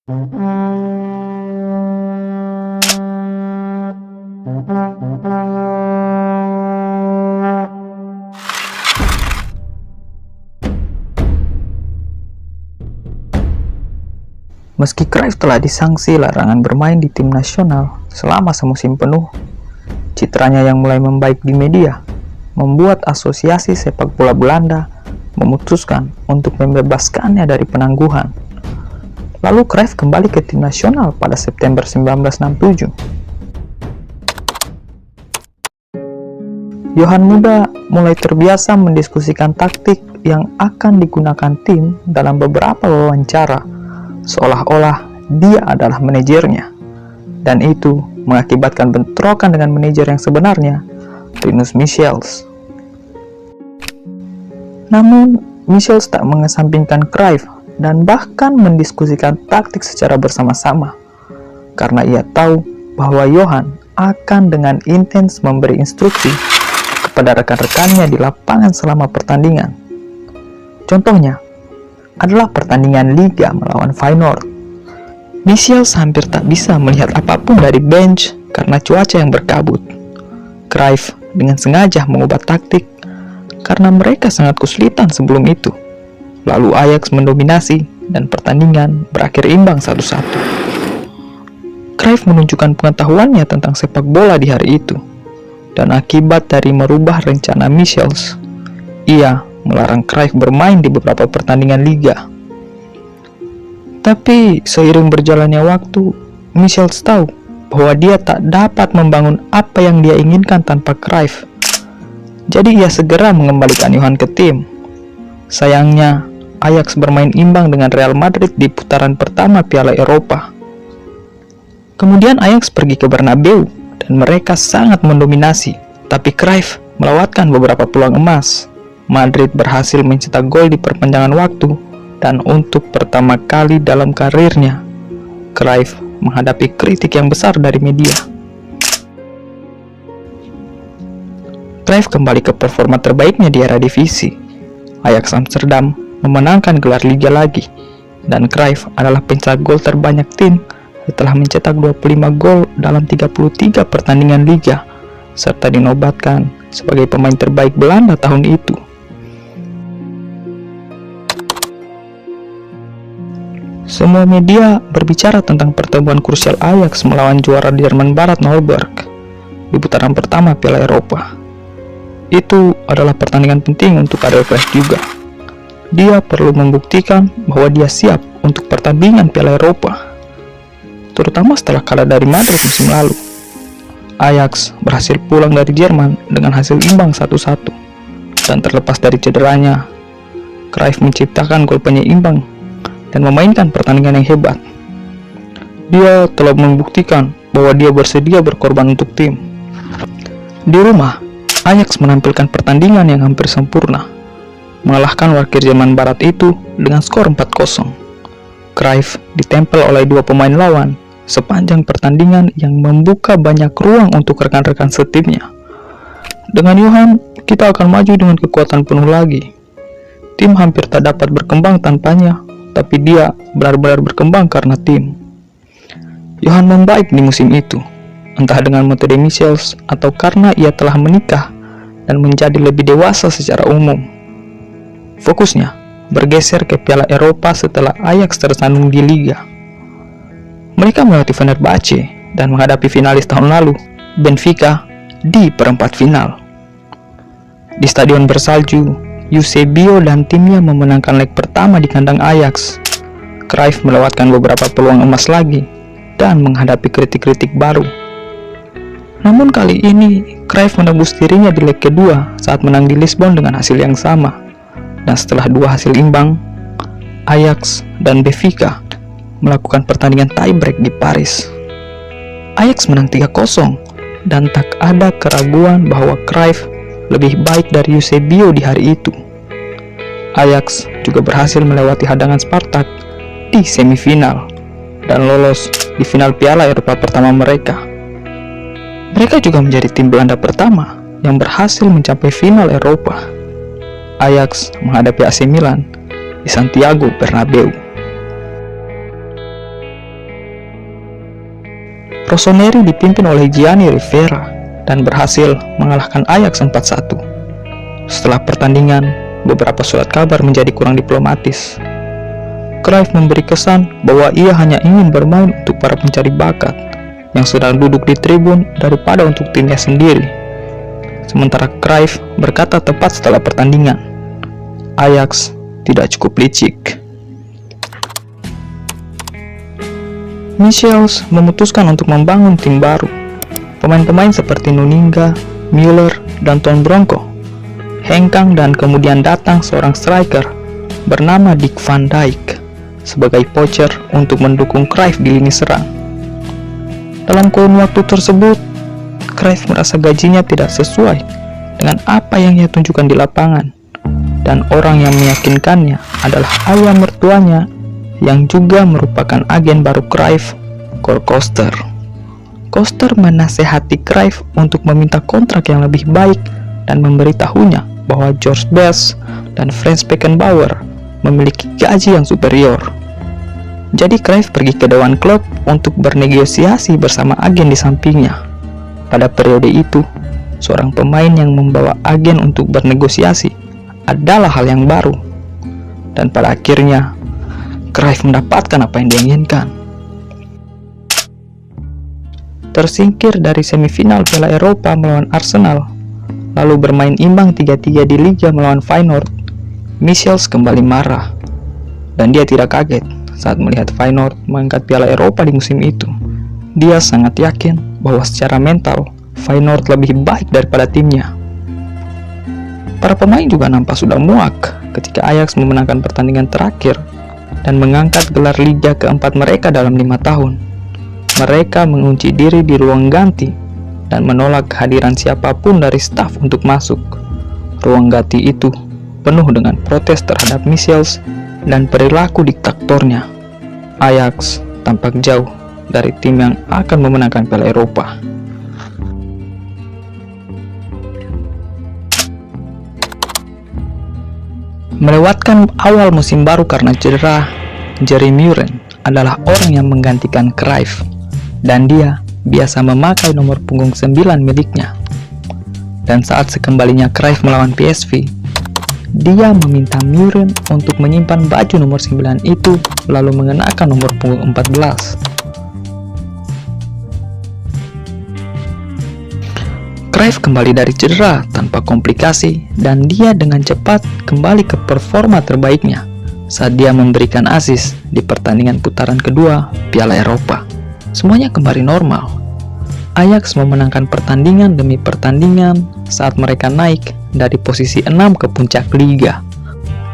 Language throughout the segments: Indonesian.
Meski Cruyff telah disangsi larangan bermain di tim nasional selama semusim penuh, citranya yang mulai membaik di media membuat Asosiasi Sepak Bola Belanda memutuskan untuk membebaskannya dari penangguhan. Lalu Cruyff kembali ke tim nasional pada September 1967. Johan muda mulai terbiasa mendiskusikan taktik yang akan digunakan tim dalam beberapa wawancara, seolah-olah dia adalah manajernya, dan itu mengakibatkan bentrokan dengan manajer yang sebenarnya, Rinus Michels. Namun, Michels tak mengesampingkan Cruyff dan bahkan mendiskusikan taktik secara bersama-sama, karena ia tahu bahwa Johan akan dengan intens memberi instruksi kepada rekan-rekannya di lapangan selama pertandingan. Contohnya adalah pertandingan Liga melawan Feyenoord. Michels hampir tak bisa melihat apapun dari bench karena cuaca yang berkabut. Cruyff dengan sengaja mengubah taktik karena mereka sangat kesulitan sebelum itu. Lalu Ajax mendominasi dan pertandingan berakhir imbang 1-1. Cruyff menunjukkan pengetahuannya tentang sepak bola di hari itu. Dan akibat dari merubah rencana Michels, ia melarang Cruyff bermain di beberapa pertandingan liga. Tapi seiring berjalannya waktu, Michels tahu bahwa dia tak dapat membangun apa yang dia inginkan tanpa Cruyff. Jadi ia segera mengembalikan Johan ke tim. Sayangnya, Ajax bermain imbang dengan Real Madrid di putaran pertama Piala Eropa. Kemudian Ajax pergi ke Bernabeu dan mereka sangat mendominasi, tapi Cruyff melewatkan beberapa peluang emas. Madrid berhasil mencetak gol di perpanjangan waktu, dan untuk pertama kali dalam karirnya, Cruyff menghadapi kritik yang besar dari media. Cruyff kembali ke performa terbaiknya di era divisi. Ajax Amsterdam memenangkan gelar Liga lagi, dan Cruyff adalah pencetak gol terbanyak tim setelah mencetak 25 gol dalam 33 pertandingan Liga, serta dinobatkan sebagai pemain terbaik Belanda tahun itu. Semua media berbicara tentang pertemuan krusial Ajax melawan juara Jerman Barat Nürnberg di putaran pertama Piala Eropa. Itu adalah pertandingan penting untuk karir Cruyff juga. Dia perlu membuktikan bahwa dia siap untuk pertandingan Piala Eropa, terutama setelah kalah dari Madrid musim lalu. Ajax berhasil pulang dari Jerman dengan hasil imbang 1-1, dan terlepas dari cederanya, Cruyff menciptakan gol penyeimbang dan memainkan pertandingan yang hebat. Dia telah membuktikan bahwa dia bersedia berkorban untuk tim. Di rumah, Ajax menampilkan pertandingan yang hampir sempurna, mengalahkan wakil Jerman Barat itu dengan skor 4-0. Cruyff ditempel oleh dua pemain lawan sepanjang pertandingan yang membuka banyak ruang untuk rekan-rekan setimnya. Dengan Johan, kita akan maju dengan kekuatan penuh lagi. Tim hampir tak dapat berkembang tanpanya, tapi dia benar-benar berkembang karena tim. Johan membaik di musim itu, entah dengan metode Michels atau karena ia telah menikah dan menjadi lebih dewasa secara umum. Fokusnya bergeser ke Piala Eropa setelah Ajax tersandung di Liga. Mereka melewati Fenerbahce dan menghadapi finalis tahun lalu, Benfica, di perempat final. Di stadion bersalju, Eusebio dan timnya memenangkan leg pertama di kandang Ajax. Cruyff melewatkan beberapa peluang emas lagi dan menghadapi kritik-kritik baru. Namun kali ini, Cruyff menembus dirinya di leg kedua saat menang di Lisbon dengan hasil yang sama. Dan setelah dua hasil imbang, Ajax dan Benfica melakukan pertandingan tiebreak di Paris. Ajax menang 3-0 dan tak ada keraguan bahwa Cruyff lebih baik dari Eusebio di hari itu. Ajax juga berhasil melewati hadangan Spartak di semifinal dan lolos di final Piala Eropa pertama mereka. Mereka juga menjadi tim Belanda pertama yang berhasil mencapai final Eropa. Ajax menghadapi AC Milan di Santiago Bernabeu. Rossoneri dipimpin oleh Gianni Rivera dan berhasil mengalahkan Ajax 4-1. Setelah pertandingan, beberapa surat kabar menjadi kurang diplomatis. Cruyff memberi kesan bahwa ia hanya ingin bermain untuk para pencari bakat yang sedang duduk di tribun daripada untuk timnya sendiri. Sementara Cruyff berkata tepat setelah pertandingan, Ajax tidak cukup licik. Michels memutuskan untuk membangun tim baru. Pemain-pemain seperti Nuninga, Müller, dan Ton Bronco hengkang, dan kemudian datang seorang striker bernama Dick Van Dijk sebagai poacher untuk mendukung Cruyff di lini serang. Dalam kurun waktu tersebut, Cruyff merasa gajinya tidak sesuai dengan apa yang ia tunjukkan di lapangan, dan orang yang meyakinkannya adalah ayah mertuanya yang juga merupakan agen baru Cruyff, Cole Koster. Koster menasehati Cruyff untuk meminta kontrak yang lebih baik dan memberitahunya bahwa George Best dan Franz Beckenbauer memiliki gaji yang superior. Jadi Cruyff pergi ke dewan klub untuk bernegosiasi bersama agen di sampingnya. Pada periode itu, seorang pemain yang membawa agen untuk bernegosiasi adalah hal yang baru. Dan pada akhirnya, Cruyff mendapatkan apa yang diinginkan. Tersingkir dari semifinal Piala Eropa melawan Arsenal, lalu bermain imbang 3-3 di Liga melawan Feyenoord, Michels kembali marah. Dan dia tidak kaget saat melihat Feyenoord mengangkat Piala Eropa di musim itu. Dia sangat yakin bahwa secara mental, Feyenoord lebih baik daripada timnya. Para pemain juga nampak sudah muak ketika Ajax memenangkan pertandingan terakhir dan mengangkat gelar liga keempat mereka dalam 5 tahun. Mereka mengunci diri di ruang ganti dan menolak kehadiran siapapun dari staf untuk masuk. Ruang ganti itu penuh dengan protes terhadap Michels dan perilaku diktatornya. Ajax tampak jauh dari tim yang akan memenangkan Piala Eropa. Melewatkan awal musim baru karena cedera, Jerry Muren adalah orang yang menggantikan Cruyff, dan dia biasa memakai nomor punggung 9 miliknya. Dan saat sekembalinya Cruyff melawan PSV, dia meminta Muren untuk menyimpan baju nomor 9 itu lalu mengenakan nomor punggung 14. Cruyff kembali dari cedera tanpa komplikasi dan dia dengan cepat kembali ke performa terbaiknya saat dia memberikan assist di pertandingan putaran kedua Piala Eropa. Semuanya kembali normal. Ajax memenangkan pertandingan demi pertandingan saat mereka naik dari posisi 6 ke puncak liga.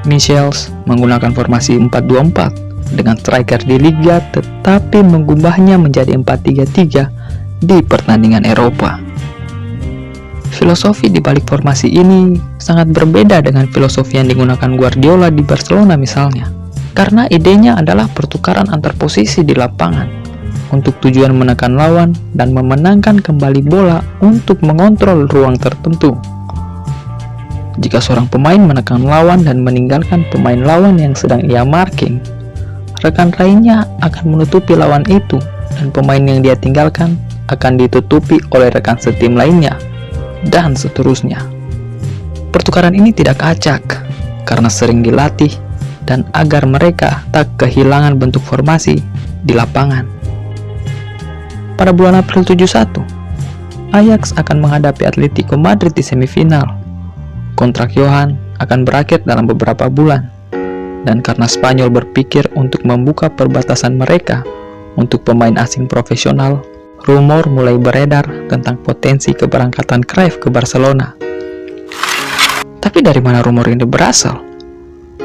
Michels menggunakan formasi 4-2-4 dengan striker di liga tetapi mengubahnya menjadi 4-3-3 di pertandingan Eropa. Filosofi di balik formasi ini sangat berbeda dengan filosofi yang digunakan Guardiola di Barcelona misalnya, karena idenya adalah pertukaran antar posisi di lapangan untuk tujuan menekan lawan dan memenangkan kembali bola untuk mengontrol ruang tertentu. Jika seorang pemain menekan lawan dan meninggalkan pemain lawan yang sedang ia marking, rekan lainnya akan menutupi lawan itu dan pemain yang dia tinggalkan akan ditutupi oleh rekan setim lainnya, dan seterusnya. Pertukaran ini tidak acak karena sering dilatih dan agar mereka tak kehilangan bentuk formasi di lapangan. Pada bulan April 71, Ajax akan menghadapi Atletico Madrid di semifinal. Kontrak Johan akan berakhir dalam beberapa bulan, dan karena Spanyol berpikir untuk membuka perbatasan mereka untuk pemain asing profesional, rumor mulai beredar tentang potensi keberangkatan Cruyff ke Barcelona. Tapi dari mana rumor ini berasal?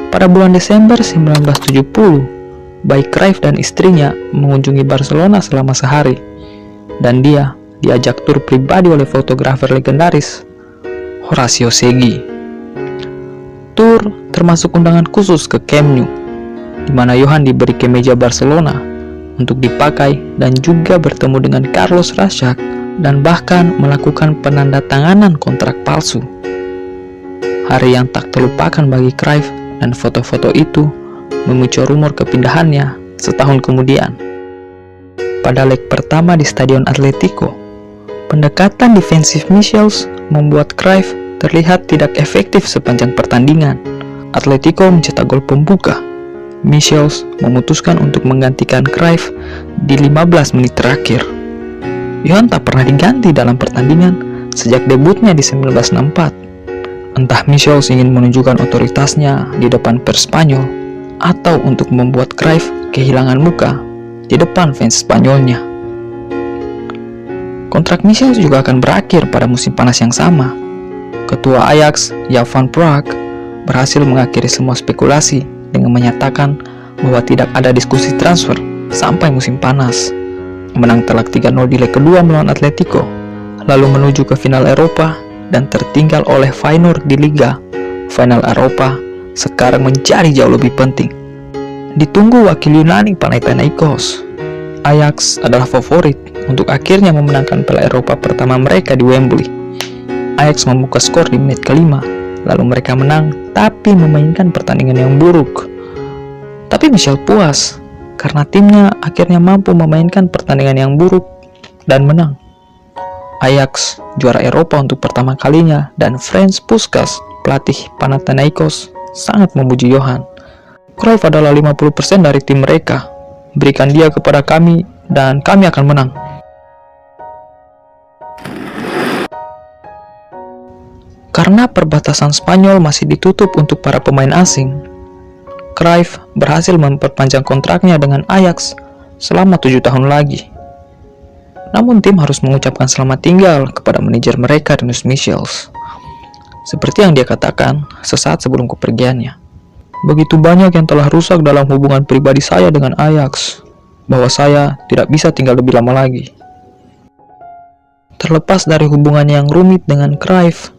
Pada bulan Desember 1970, baik Cruyff dan istrinya mengunjungi Barcelona selama sehari, dan dia diajak tur pribadi oleh fotografer legendaris Horacio Segui. Tur termasuk undangan khusus ke Camp Nou, di mana Johan diberi kemeja Barcelona untuk dipakai dan juga bertemu dengan Carlos Rashak dan bahkan melakukan penandatanganan kontrak palsu. Hari yang tak terlupakan bagi Cruyff, dan foto-foto itu memicu rumor kepindahannya setahun kemudian. pada leg pertama di Stadion Atletico. Pendekatan defensif Michels membuat Cruyff terlihat tidak efektif sepanjang pertandingan. Atletico mencetak gol pembuka. Michels memutuskan untuk menggantikan Cruyff di 15 menit terakhir. Johan tak pernah diganti dalam pertandingan sejak debutnya di 1964. Entah Michels ingin menunjukkan otoritasnya di depan pers Spanyol atau untuk membuat Cruyff kehilangan muka di depan fans Spanyolnya. Kontrak Michels juga akan berakhir pada musim panas yang sama. Ketua Ajax, Joop van Praag, berhasil mengakhiri semua spekulasi dengan menyatakan bahwa tidak ada diskusi transfer sampai musim panas. Menang telak 3-0 di leg kedua melawan Atletico, lalu menuju ke final Eropa dan tertinggal oleh Feyenoord di Liga. Final Eropa sekarang menjadi jauh lebih penting. Ditunggu wakil Yunani Panathinaikos, Ajax adalah favorit untuk akhirnya memenangkan Piala Eropa pertama mereka di Wembley. Ajax membuka skor di menit kelima, lalu mereka menang tapi memainkan pertandingan yang buruk. Tapi Michels puas karena timnya akhirnya mampu memainkan pertandingan yang buruk dan menang. Ajax juara Eropa untuk pertama kalinya dan Frans Puskas, pelatih Panathinaikos, sangat memuji Johan. Cruyff adalah 50% dari tim mereka. Berikan dia kepada kami dan kami akan menang. Karena perbatasan Spanyol masih ditutup untuk para pemain asing, Cruyff berhasil memperpanjang kontraknya dengan Ajax selama 7 tahun lagi. Namun tim harus mengucapkan selamat tinggal kepada manajer mereka, Rinus Michels. Seperti yang dia katakan sesaat sebelum kepergiannya. Begitu banyak yang telah rusak dalam hubungan pribadi saya dengan Ajax, bahwa saya tidak bisa tinggal lebih lama lagi. Terlepas dari hubungan yang rumit dengan Cruyff,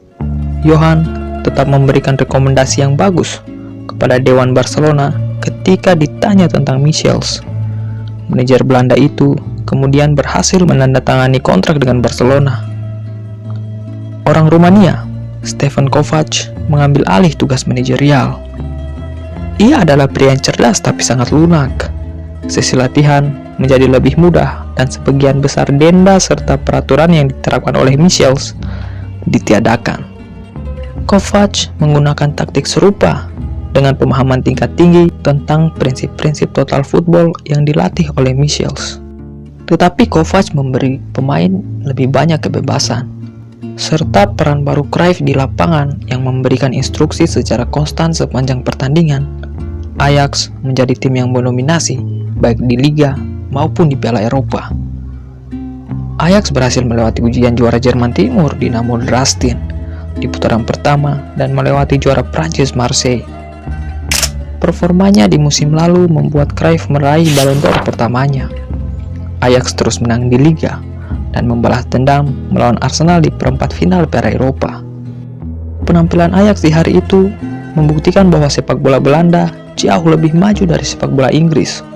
Johan tetap memberikan rekomendasi yang bagus kepada Dewan Barcelona ketika ditanya tentang Michels. Manajer Belanda itu kemudian berhasil menandatangani kontrak dengan Barcelona. Orang Rumania, Stefan Kovac, mengambil alih tugas manajerial. Ia adalah pria yang cerdas tapi sangat lunak. Sesi latihan menjadi lebih mudah dan sebagian besar denda serta peraturan yang diterapkan oleh Michels ditiadakan. Kovac menggunakan taktik serupa dengan pemahaman tingkat tinggi tentang prinsip-prinsip total football yang dilatih oleh Michels. Tetapi Kovac memberi pemain lebih banyak kebebasan, serta peran baru Cruyff di lapangan yang memberikan instruksi secara konstan sepanjang pertandingan. Ajax menjadi tim yang mendominasi baik di Liga maupun di Piala Eropa. Ajax berhasil melewati ujian juara Jerman Timur Dinamo Dresden di putaran pertama dan melewati juara Prancis Marseille. Performanya di musim lalu membuat Cruyff meraih Ballon d'Or pertamanya. Ajax terus menang di Liga dan membalas dendam melawan Arsenal di perempat final Piala Eropa. Penampilan Ajax di hari itu membuktikan bahwa sepak bola Belanda jauh lebih maju dari sepak bola Inggris.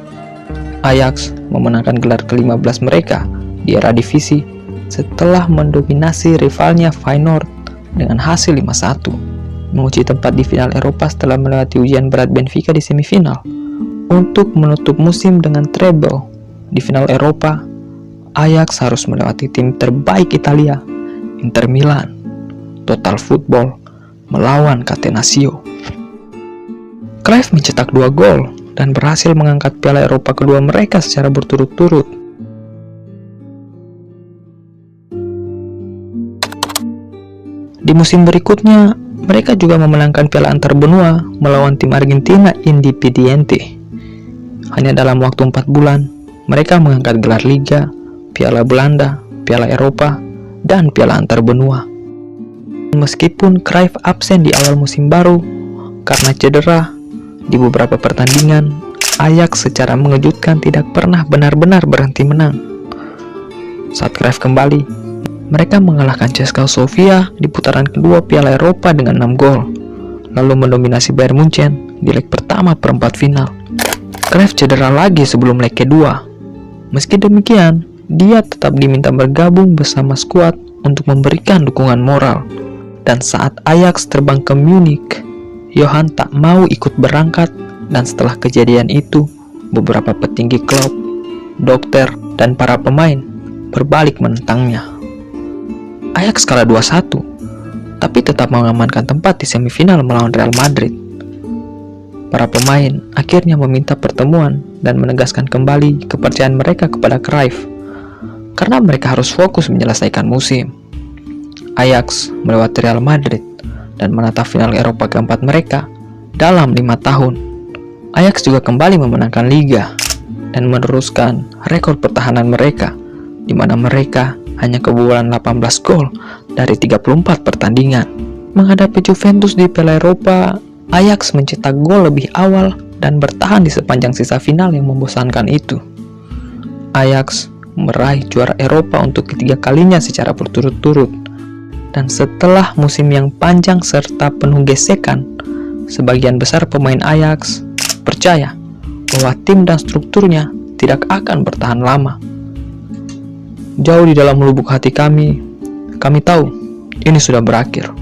Ajax memenangkan gelar ke-15 mereka di era divisi setelah mendominasi rivalnya Feyenoord dengan hasil 5-1, mengunci tempat di final Eropa setelah melewati ujian berat Benfica di semifinal. Untuk menutup musim dengan treble di final Eropa, Ajax harus melewati tim terbaik Italia, Inter Milan, Total Football, melawan Catenaccio. Cruyff mencetak 2 gol dan berhasil mengangkat Piala Eropa kedua mereka secara berturut-turut. Di musim berikutnya, mereka juga memenangkan Piala Antar Benua melawan tim Argentina Independiente. Hanya dalam waktu 4 bulan, mereka mengangkat gelar Liga, Piala Belanda, Piala Eropa, dan Piala Antar Benua. Meskipun Cruyff absen di awal musim baru karena cedera, di beberapa pertandingan, Ajax secara mengejutkan tidak pernah benar-benar berhenti menang. Saat Cruyff kembali, mereka mengalahkan CSKA Sofia di putaran kedua Piala Eropa dengan 6 gol, lalu mendominasi Bayern Munchen di leg pertama perempat final. Cruyff cedera lagi sebelum leg kedua. Meski demikian, dia tetap diminta bergabung bersama skuad untuk memberikan dukungan moral. Dan saat Ajax terbang ke Munich, Johan tak mau ikut berangkat, dan setelah kejadian itu, beberapa petinggi klub, dokter, dan para pemain berbalik menentangnya. Ajax kalah 2-1, tapi tetap mengamankan tempat di semifinal melawan Real Madrid. Para pemain akhirnya meminta pertemuan dan menegaskan kembali kepercayaan mereka kepada Cruyff, karena mereka harus fokus menyelesaikan musim. Ajax melewati Real Madrid dan menatap final Eropa keempat mereka dalam 5 tahun. Ajax juga kembali memenangkan Liga dan meneruskan rekor pertahanan mereka, di mana mereka hanya kebobolan 18 gol dari 34 pertandingan. Menghadapi Juventus di Piala Eropa, Ajax mencetak gol lebih awal dan bertahan di sepanjang sisa final yang membosankan itu. Ajax meraih juara Eropa untuk ketiga kalinya secara berturut-turut. Dan setelah musim yang panjang serta penuh gesekan, sebagian besar pemain Ajax percaya bahwa tim dan strukturnya tidak akan bertahan lama. Jauh di dalam lubuk hati kami tahu ini sudah berakhir.